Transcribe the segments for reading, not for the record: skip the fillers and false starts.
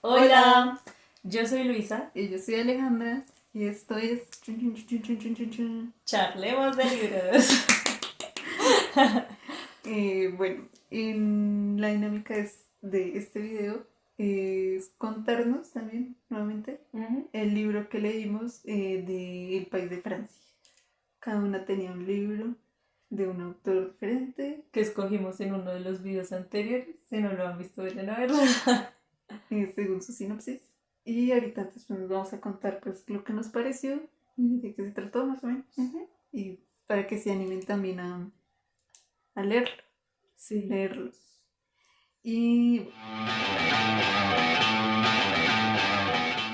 Hola, yo soy Luisa. Y yo soy Alejandra y esto es chun. Charlemos de libros. Bueno, en la dinámica de este video es contarnos también nuevamente Ujú. el libro que leímos de El País de Francia. Cada una tenía un libro de un autor diferente, Que escogimos en uno de los videos anteriores. Si no lo han visto, vayan a verlo. según su sinopsis. Y ahorita después nos vamos a contar pues lo que nos pareció y de qué se trató más o menos. Ujú. Y para que se animen también a leerlo. Sí. Leerlos. Y,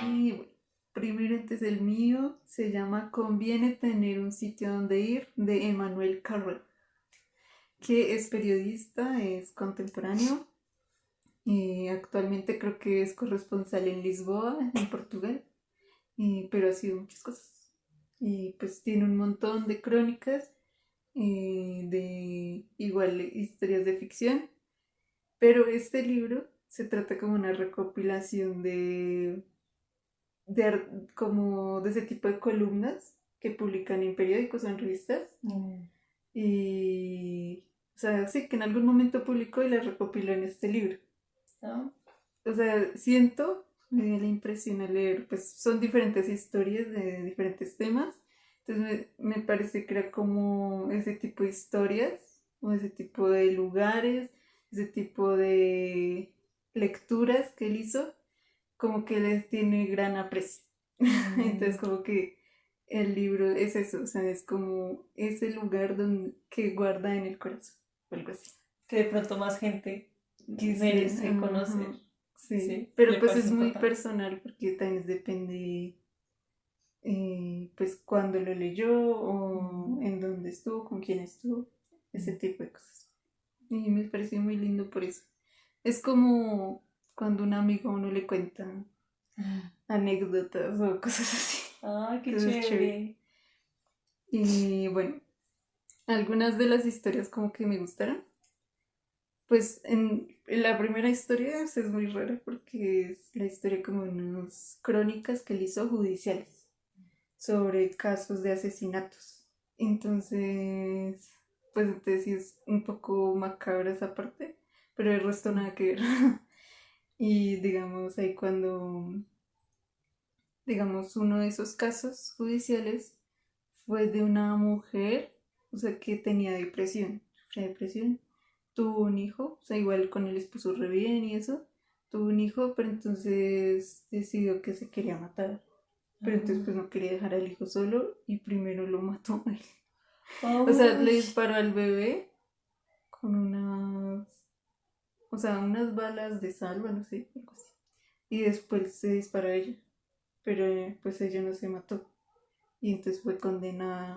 y bueno, primero antes el mío se llama Conviene tener un sitio donde ir de Emmanuel Carrel, que es periodista, es contemporáneo y actualmente creo que es corresponsal en Lisboa, en Portugal, pero ha sido muchas cosas. Y pues tiene un montón de crónicas, de igual historias de ficción. Pero este libro se trata como una recopilación como de ese tipo de columnas que publican en periódicos o en revistas. Mm. Y, o sea, sí, que en algún momento publicó y las recopiló en este libro. ¿No? O sea, siento, me dio la impresión al leer, pues son diferentes historias de diferentes temas. Entonces me parece que era como ese tipo de historias, o ese tipo de lugares, ese tipo de lecturas que él hizo, como que les tiene gran aprecio. Entonces Mm. como que el libro es eso, o sea, es como ese lugar que guarda en el corazón, o algo así. Que de pronto más gente Quise, merece conocer. ajá, sí, Sí, pero le pues es parece muy importante. personal porque también depende, pues cuándo lo leyó o Mm. en dónde estuvo, con quién estuvo, ese Mm. tipo de cosas. Y me pareció muy lindo por eso. Es como cuando un amigo a uno le cuenta anécdotas o cosas así. Ay, qué Entonces es chévere. chévere. Y bueno, algunas de las historias como que me gustaron. Pues en la primera historia es muy rara porque es la historia como unas crónicas que él hizo judiciales sobre casos de asesinatos. Entonces, pues entonces sí es un poco macabra esa parte, pero el resto Sí. nada que ver. Y digamos, ahí cuando, digamos, uno de esos casos judiciales fue de una mujer, o sea, que tenía depresión, sufría depresión, tuvo un hijo, o sea, igual con el esposo re bien y eso, tuvo un hijo, pero entonces decidió que se quería matar. Pero entonces pues Ah. no quería dejar al hijo solo y primero lo mató a él. O sea, le Ay. disparó al bebé con o sea, unas balas de salva, no sé, algo así. Y después se disparó a ella, pero pues ella no se mató. Y entonces fue condenada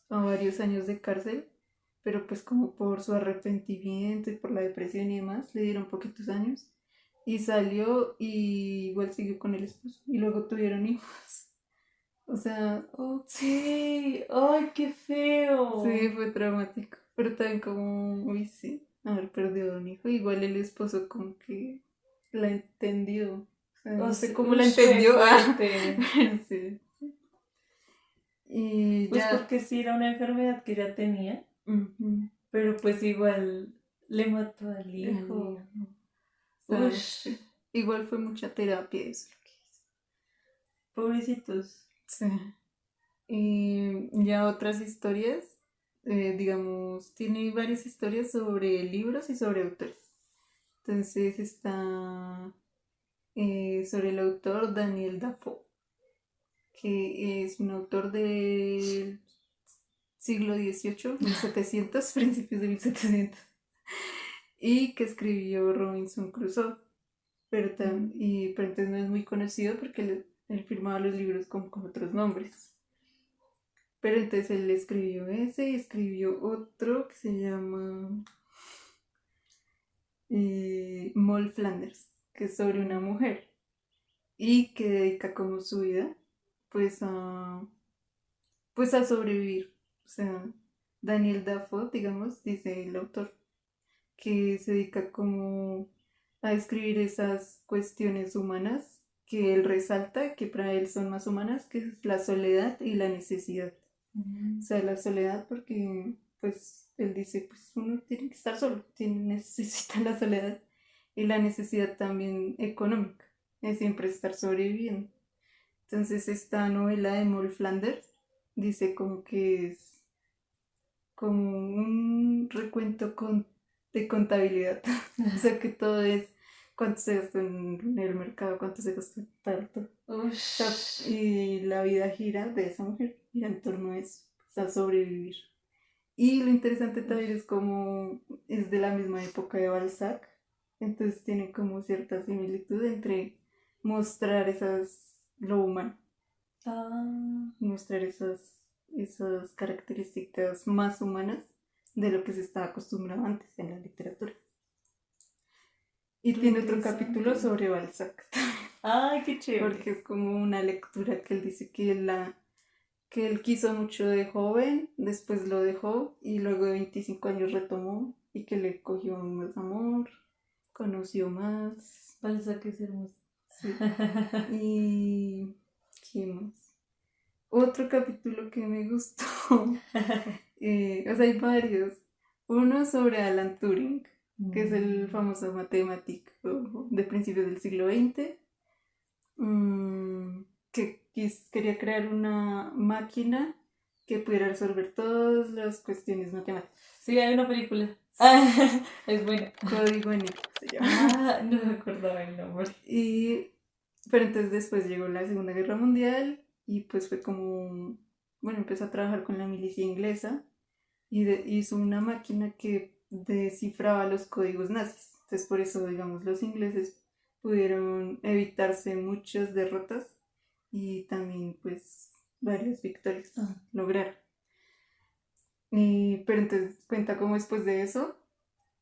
a varios años de cárcel, pero pues como por su arrepentimiento y por la depresión y demás, le dieron poquitos años. Y salió y igual siguió con el esposo. Y luego tuvieron hijos. O sea, Ok. Ay, qué sí, feo. fue traumático. Pero también como, uy, sí, haber perdido a un hijo. Igual el esposo como que la entendió. O sea, no sé cómo la Ush, re entendió. fuerte. Pero sí. Y Pues ya. porque sí era una enfermedad que ya tenía, Ujú, pero pues igual le mató al el hijo. hijo. O sea, Ush, sí. Igual fue mucha terapia eso. pobrecitos. Sí. Y ya otras historias, digamos, tiene varias historias sobre libros y sobre autores. Entonces está sobre el autor Daniel Dafoe, que es un autor del siglo XVIII, 1700, principios de 1700, y que escribió Robinson Crusoe, Mm. pero entonces no es muy conocido porque él firmaba los libros con otros nombres. Pero entonces él escribió ese y escribió otro que se llama Moll Flanders, que es sobre una Mm. mujer y que dedica como su vida pues a sobrevivir. O sea, Daniel Dafoe, digamos, dice el autor, que se dedica como a describir esas cuestiones humanas que él resalta, que para él son más humanas, que es la soledad y la necesidad. O sea, la soledad porque, pues, él dice, pues uno tiene que estar solo, necesita la soledad y la necesidad también económica, es siempre estar sobreviviendo. Entonces, esta novela de Moll Flanders dice como que es como un recuento de contabilidad. O sea, que todo es cuánto se gastó en el mercado, cuánto se gastó en tanto. O sea, Ush. y la vida gira de esa mujer, gira en torno a eso, pues, a sobrevivir. Y lo interesante también es como es de la misma época de Balzac, entonces tiene como cierta similitud entre mostrar lo humano, Ah, mostrar esas características más humanas de lo que se estaba acostumbrado antes en la literatura. Y re tiene otro capítulo interesante. sobre Balzac, Ay, qué porque chévere. es como una lectura que él dice que él quiso mucho de joven, después lo dejó y luego de 25 años retomó y que le cogió más amor, conoció más. Balzac es hermoso. Sí. ¿Y qué más? Otro capítulo que me gustó, o sea, hay varios. Uno sobre Alan Turing, que es el Mm. famoso matemático de principios del siglo XX, que quería crear una máquina que pudiera resolver todas las cuestiones matemáticas. Sí, hay una película. Ah, es buena. Código Enigma se llama. Ah, no me acordaba el nombre. Y, pero entonces después llegó la Segunda Guerra Mundial y pues fue como, bueno, empezó a trabajar con la milicia inglesa y hizo una máquina que descifraba los códigos nazis. Entonces por eso, digamos, los ingleses pudieron evitarse muchas derrotas y también pues varias victorias Ah, lograr. Pero entonces cuenta cómo después de eso,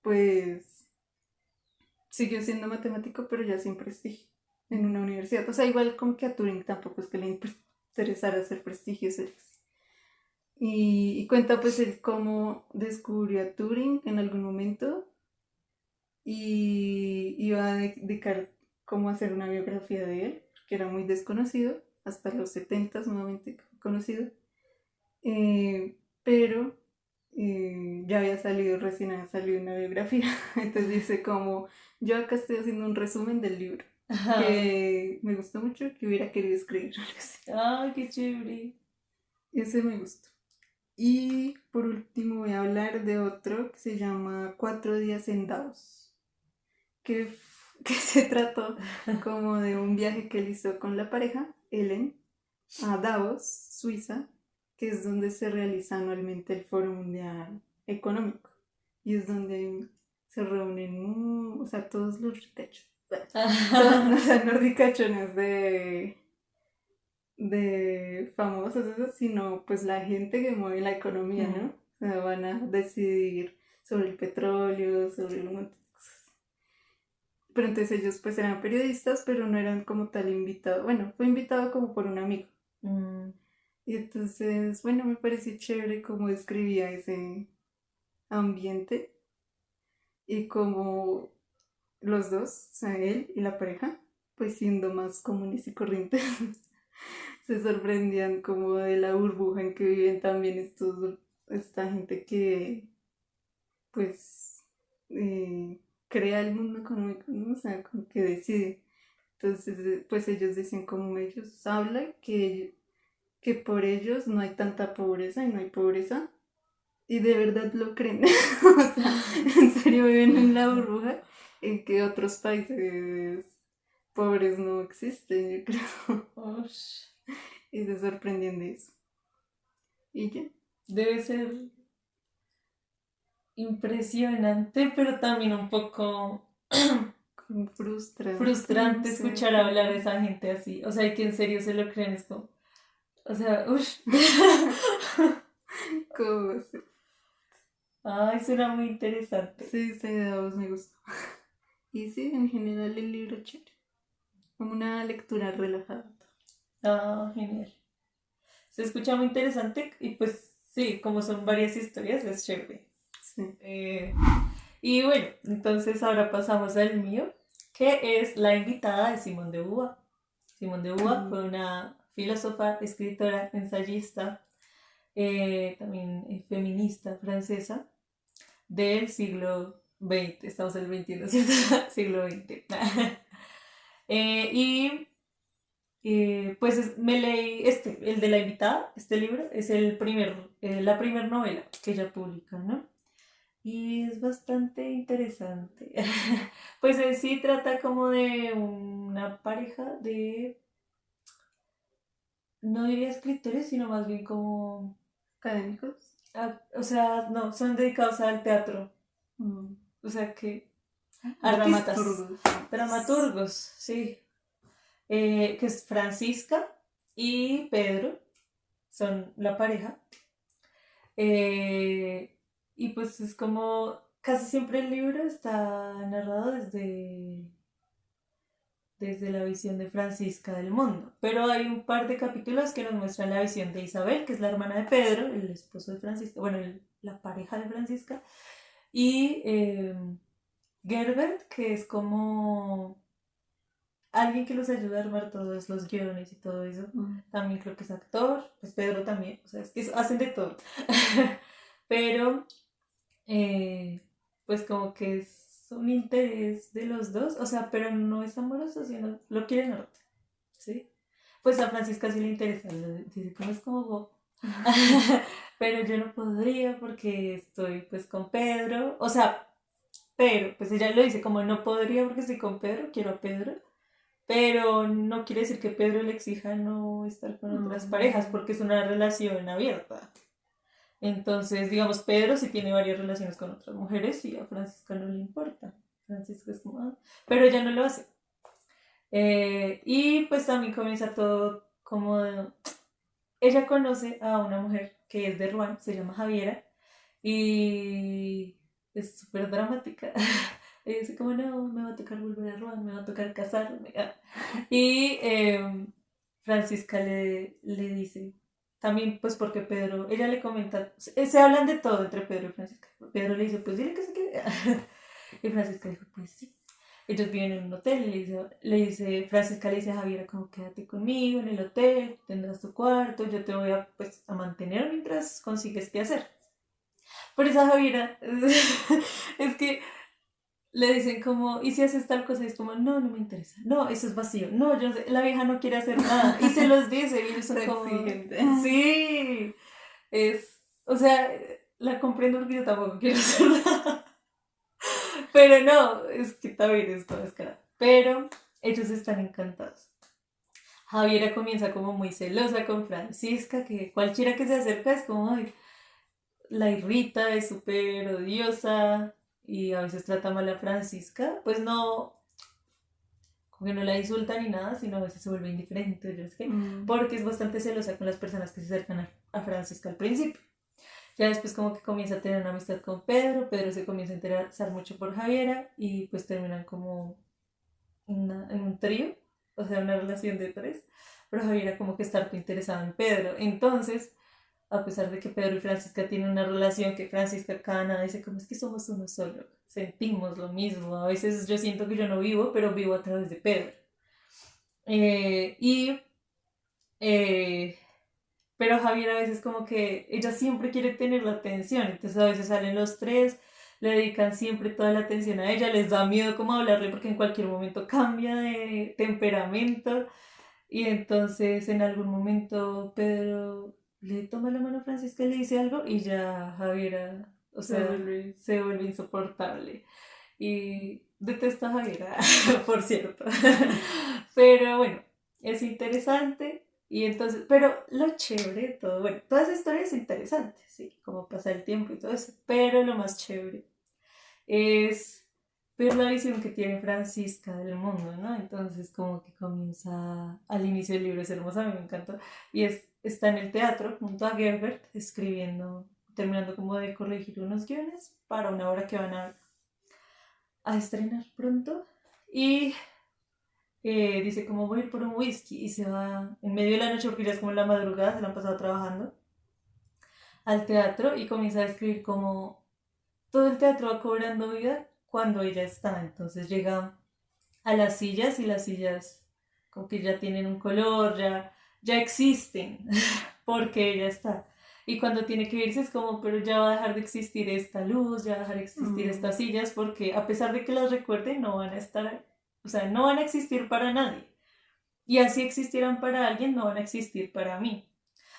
pues siguió siendo matemático, pero ya sin prestigio en una universidad. O sea, igual como que a Turing tampoco es que le interesara hacer prestigio. Y cuenta pues él cómo descubrió a Turing en algún momento y iba a dedicar cómo hacer una biografía de él, que era muy desconocido, hasta los 70 nuevamente conocido. Pero ya había salido, recién había salido una biografía, entonces dice como, yo acá estoy haciendo un resumen del libro, ajá. que me gustó mucho, que hubiera querido escribir. Ay, qué chévere. Ese me gustó. Y por último voy a hablar de otro que se llama Cuatro días en Davos, que, que se trató como de un viaje que él hizo con la pareja, Ellen, a Davos, Suiza, que es donde se realiza anualmente el Foro Mundial Económico. Y es donde se reúnen, o sea, todos los ricachos. No, o sea, no ricachones de famosos, eso, sino pues la gente que mueve la economía, ¿no? Mm. O sea, van a decidir sobre el petróleo, sobre un montón de cosas. Pero entonces ellos pues eran periodistas, pero no eran como tal invitados. Bueno, fue invitado como por un amigo. Mm. Y entonces, bueno, me pareció chévere cómo describía ese ambiente y cómo los dos, o sea, él y la pareja, pues siendo más comunes y corrientes, se sorprendían como de la burbuja en que viven también esta gente que, pues, crea el mundo económico, ¿no? O sea, como que decide. Entonces, pues ellos decían como ellos hablan que por ellos no hay tanta pobreza y no hay pobreza. Y de verdad lo creen. O sea, en serio viven en la burbuja en que otros países pobres no existen, yo creo. Ush. Y se sorprenden de eso. Y ya, Debe ser impresionante, pero también un poco como frustrante, no frustrante sé, escuchar hablar de como... esa gente así. O sea, que en serio se lo creen, es como. O sea, uff. como así. Ay, suena muy interesante. Sí, sí, Davos me gustó. Y sí, en general el libro chévere. Como una lectura relajada. Ah, genial. Se escucha muy interesante y pues sí, como son varias historias, es chévere. Sí, Eh, y bueno, entonces ahora pasamos al mío. que es la invitada de Simone de Beauvoir. Simone de Beauvoir fue una filósofa, escritora, ensayista, también feminista francesa del siglo XX, estamos en el XXI, ¿cierto? Siglo XX. Y pues me leí el de la invitada, este libro, es la primera novela que ella publica, ¿no? Y es bastante interesante. Pues en sí trata como de una pareja de, no diría escritores, sino más bien como, Académicos. o sea, no, son dedicados al teatro. O sea que, artistas, Dramaturgos. dramaturgos, sí. Que es Francisca y Pedro, son la pareja. Y pues es como, casi siempre el libro está narrado desde la visión de Francisca del mundo. Pero hay un par de capítulos que nos muestran la visión de Isabel, que es la hermana de Pedro, el esposo de Francisca, bueno, la pareja de Francisca, y Gerbert, que es como alguien que los ayuda a armar todos los guiones y todo eso. También creo que es actor, pues Pedro también, o sea, es que hacen de todo. Pero, pues como que es un interés de los dos, o sea, pero no es amoroso, sino lo quieren harto, ¿sí? Pues a Francisca sí le interesa, dice, ¿cómo es como vos? Pero yo no podría porque estoy pues con Pedro, o sea, pero pues ella lo dice como no podría porque estoy con Pedro, quiero a Pedro, pero no quiere decir que Pedro le exija no estar con otras parejas porque es una relación abierta. Entonces, digamos, Pedro sí tiene varias relaciones con otras mujeres y a Francisca no le importa. Francisca es como, pero ella no lo hace. Y pues también comienza todo como ella conoce a una mujer que es de Rouen, se llama Javiera, y es súper dramática. Y dice como, no, me va a tocar volver a Rouen, me va a tocar casarme. Y Francisca le dice, también pues porque Pedro, ella le comenta, se hablan de todo entre Pedro y Francisca. Pedro le dice, pues dile que se quede. Y Francisca dijo, pues sí. Ellos viven en un hotel y Francisca le dice a Javiera como quédate conmigo en el hotel, tendrás tu cuarto, yo te voy a, pues, a mantener mientras consigues qué hacer. Por esa Javiera, es que le dicen como, ¿y si haces tal cosa? Y es como, no, no me interesa. No, eso es vacío. No, yo sé, la vieja no quiere hacer nada. Y se los dice y ellos son como, sí, o sea, la comprendo porque yo tampoco quiero hacer nada. Pero no, es que también es todo descarado. Pero ellos están encantados. Javiera comienza como muy celosa con Francisca, que cualquiera que se acerca es como, ay, la irrita, es súper odiosa y a veces trata mal a Francisca. Pues no, como que no la insulta ni nada, sino a veces se vuelve indiferente, yo sé, porque es bastante celosa con las personas que se acercan a Francisca al principio. Ya después como que comienza a tener una amistad con Pedro, Pedro se comienza a interesar mucho por Javiera y pues terminan como en un trío, o sea, una relación de tres, pero Javiera como que está interesada en Pedro. Entonces, a pesar de que Pedro y Francisca tienen una relación que Francisca cada nada dice como es que somos uno solo, sentimos lo mismo, a veces yo siento que yo no vivo, pero vivo a través de Pedro. Y pero Javier a veces como que ella siempre quiere tener la atención, entonces a veces salen los tres, le dedican siempre toda la atención a ella, les da miedo como hablarle porque en cualquier momento cambia de temperamento y entonces en algún momento Pedro le toma la mano a Francisca y le dice algo y ya Javiera, o sea, se vuelve insoportable y detesto a Javiera, por cierto, pero bueno, es interesante. Y entonces, pero lo chévere de todo, bueno, toda esa historia es interesante, sí, como pasa el tiempo y todo eso, pero lo más chévere es ver la visión que tiene Francisca del mundo, ¿no? Entonces, como que comienza al inicio del libro, es hermosa, a mí me encanta, y está en el teatro junto a Gerbert escribiendo, terminando como de corregir unos guiones para una obra que van a estrenar pronto, y dice como voy a ir por un whisky y se va en medio de la noche porque ya es como la madrugada, se la han pasado trabajando al teatro y comienza a escribir como todo el teatro va cobrando vida cuando ella está, entonces llega a las sillas y las sillas como que ya tienen un color, ya existen, porque ella está. Y cuando tiene que irse es como, pero ya va a dejar de existir esta luz, ya va a dejar de existir Mm, estas sillas, porque a pesar de que las recuerde, no van a estar, o sea, no van a existir para nadie. Y así existieran para alguien, no van a existir para mí.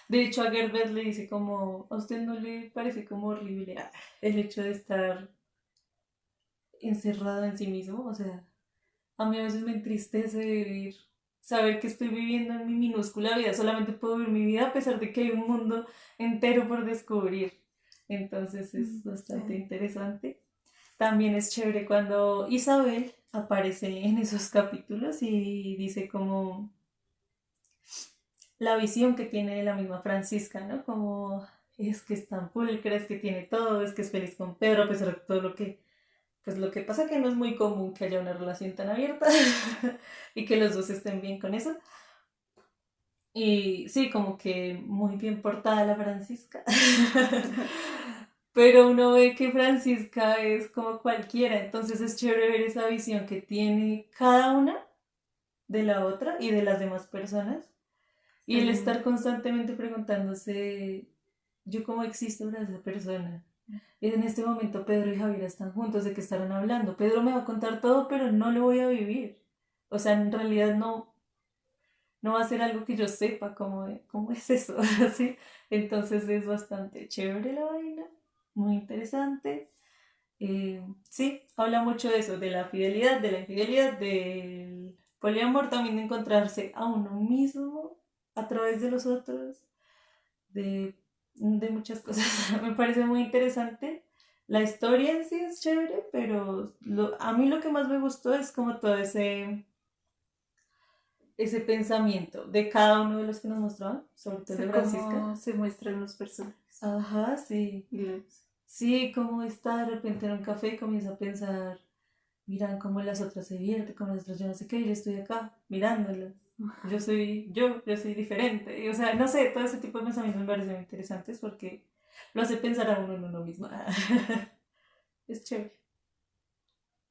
De hecho, a Gerber le dice como, ¿a usted no le parece como horrible el hecho de estar encerrado en sí mismo? O sea, a mí a veces me entristece vivir, saber que estoy viviendo en mi minúscula vida, solamente puedo vivir mi vida a pesar de que hay un mundo entero por descubrir. Entonces es bastante sí. interesante. También es chévere cuando Isabel aparece en esos capítulos y dice como la visión que tiene de la misma Francisca, ¿no? Como es que es tan pulcra, es que tiene todo, es que es feliz con Pedro, a pesar de todo lo que pues lo que pasa que no es muy común que haya una relación tan abierta y que los dos estén bien con eso. Y sí, como que muy bien portada la Francisca. Pero uno ve que Francisca es como cualquiera, entonces es chévere ver esa visión que tiene cada una de la otra y de las demás personas. Y el Sí. estar constantemente preguntándose, ¿yo cómo existo para esa persona? Y en este momento Pedro y Javier están juntos, ¿de qué estarán hablando? Pedro me va a contar todo, pero no lo voy a vivir. O sea, en realidad no va a ser algo que yo sepa cómo es eso, ¿sí? Entonces es bastante chévere la vaina, muy interesante. Sí, habla mucho de eso, de la fidelidad, de la infidelidad, del poliamor, también de encontrarse a uno mismo a través de los otros, de muchas cosas. Me parece muy interesante. La historia en sí es chévere, pero a mí lo que más me gustó es como todo ese pensamiento de cada uno de los que nos mostraban, sobre todo el de Sé Francisca. cómo se muestran los personajes. Ajá, sí. Y los... Sí, como está de repente en un café y comienza a pensar, miran cómo las otras se divierten, cómo las otras yo no sé qué, yo estoy acá mirándolas. Yo soy diferente. Y, o sea, no sé, todo ese tipo de pensamientos me parecen muy interesantes porque lo hace pensar a uno en uno mismo. Es chévere.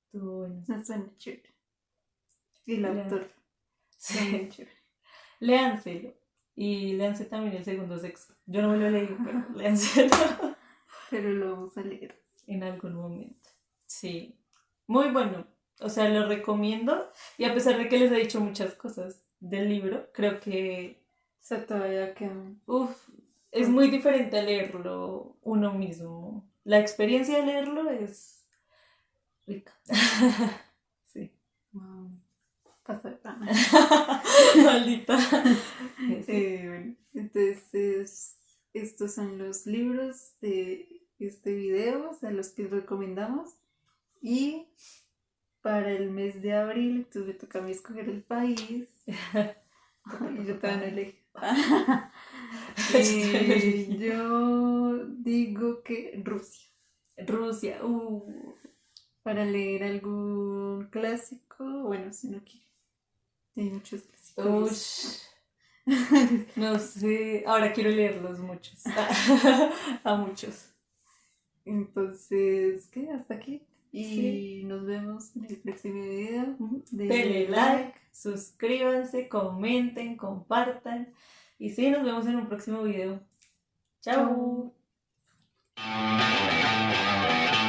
Estuvo bueno. No suena chévere. Y el Lean. autor también Sí. chévere. Léanselo. Y léanse también el segundo sexo. Yo no me lo he leído, pero léanselo Pero lo vamos a leer. en algún momento. Sí. Muy bueno. O sea, lo recomiendo. Y a pesar de que les he dicho muchas cosas del libro, creo que O sea, todavía quedan uf, es por... muy diferente a leerlo uno mismo. La experiencia de leerlo es rica. Sí. Wow. Pasa. Maldita. Sí. Bueno, entonces, estos son los libros de este video, o sea, los que recomendamos. Y para el mes de abril, entonces me toca a mí escoger el país. Y yo todavía no elegí. Yo te lo elegí. Yo digo que Rusia. Rusia. Para leer algún clásico, bueno, si no quiere. Hay muchos clásicos rusos. Ush. No sé. Ahora quiero leerlos muchos. A muchos. Entonces, ¿qué? Hasta aquí. Sí. Y nos vemos en el próximo video. Denle Denle like, like. suscríbanse, comenten, compartan. Y sí, nos vemos en un próximo video. Chao. Chao.